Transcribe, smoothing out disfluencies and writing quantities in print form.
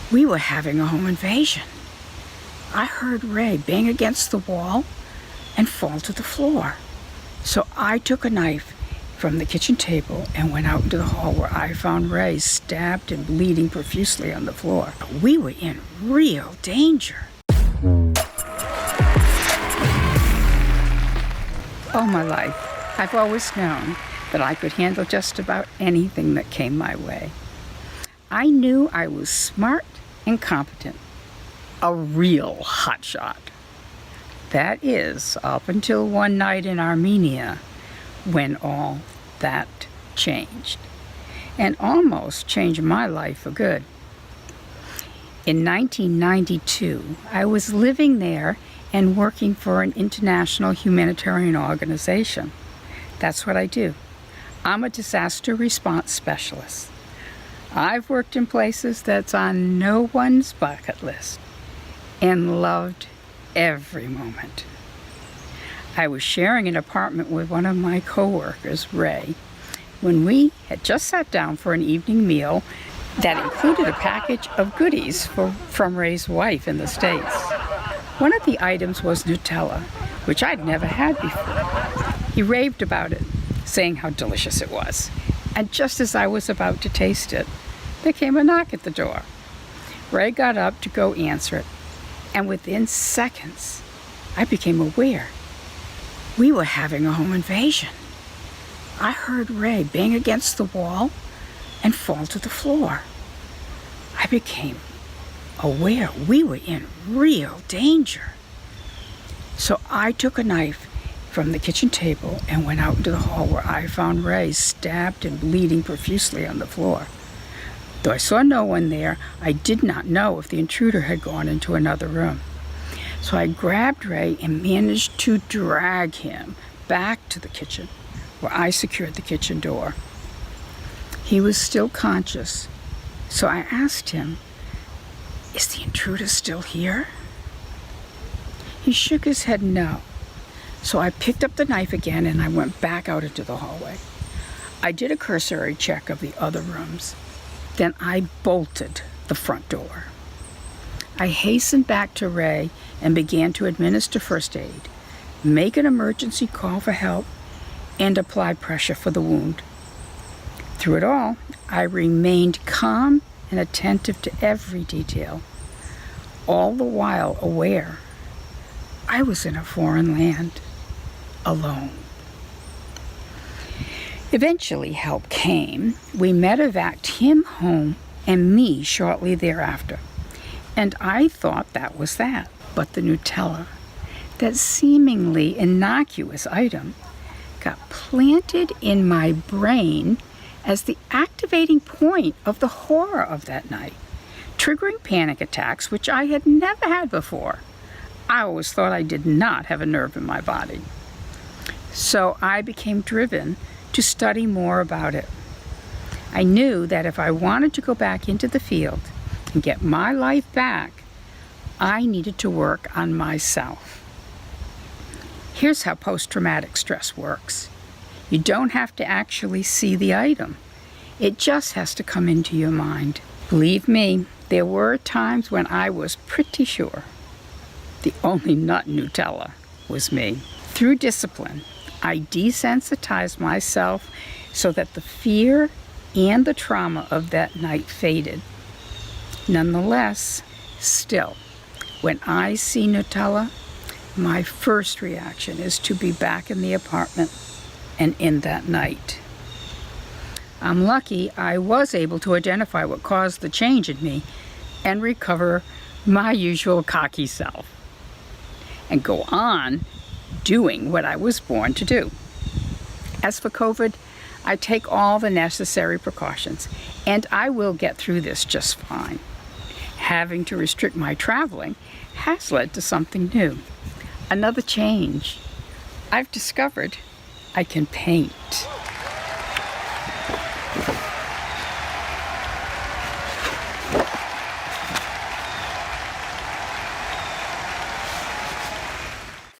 We were having a home invasion. I heard Ray bang against the wall and fall to the floor. So I took a knife from the kitchen table and went out into the hall, where I found Ray stabbed and bleeding profusely on the floor. We were in real danger. All my life, I've always known that I could handle just about anything that came my way. I knew I was smart and competent, a real hotshot. That is, up until one night in Armenia, when all that changed, and almost changed my life for good. In 1992, I was living there and working for an international humanitarian organization. That's what I do. I'm a disaster response specialist. I've worked in places that's on no one's bucket list and loved every moment. I was sharing an apartment with one of my coworkers, Ray, when we had just sat down for an evening meal that included a package of goodies from Ray's wife in the States. One of the items was Nutella, which I'd never had before. He raved about it, saying how delicious it was. And just as I was about to taste it, there came a knock at the door. Ray got up to go answer it, and within seconds, I became aware we were having a home invasion. I heard Ray bang against the wall and fall to the floor. I became aware we were in real danger. So I took a knife from the kitchen table and went out into the hall, where I found Ray stabbed and bleeding profusely on the floor. Though I saw no one there, I did not know if the intruder had gone into another room. So I grabbed Ray and managed to drag him back to the kitchen, where I secured the kitchen door. He was still conscious, so I asked him, "Is the intruder still here?" He shook his head no. So I picked up the knife again and I went back out into the hallway. I did a cursory check of the other rooms. Then I bolted the front door. I hastened back to Ray and began to administer first aid, make an emergency call for help, and apply pressure for the wound. Through it all, I remained calm and attentive to every detail, all the while aware I was in a foreign land, alone. Eventually, help came. We medevaced him home and me shortly thereafter. And I thought that was that. But the Nutella, that seemingly innocuous item, got planted in my brain as the activating point of the horror of that night, triggering panic attacks, which I had never had before. I always thought I did not have a nerve in my body. So I became driven to study more about it. I knew that if I wanted to go back into the field and get my life back, I needed to work on myself. Here's how post-traumatic stress works. You don't have to actually see the item. It just has to come into your mind. Believe me, there were times when I was pretty sure the only nut Nutella was me. Through discipline, I desensitized myself so that the fear and the trauma of that night faded. Nonetheless, still, when I see Nutella, my first reaction is to be back in the apartment and in that night. I'm lucky I was able to identify what caused the change in me and recover my usual cocky self and go on doing what I was born to do. As for COVID, I take all the necessary precautions, and I will get through this just fine. Having to restrict my traveling has led to something new, another change. I've discovered I can paint.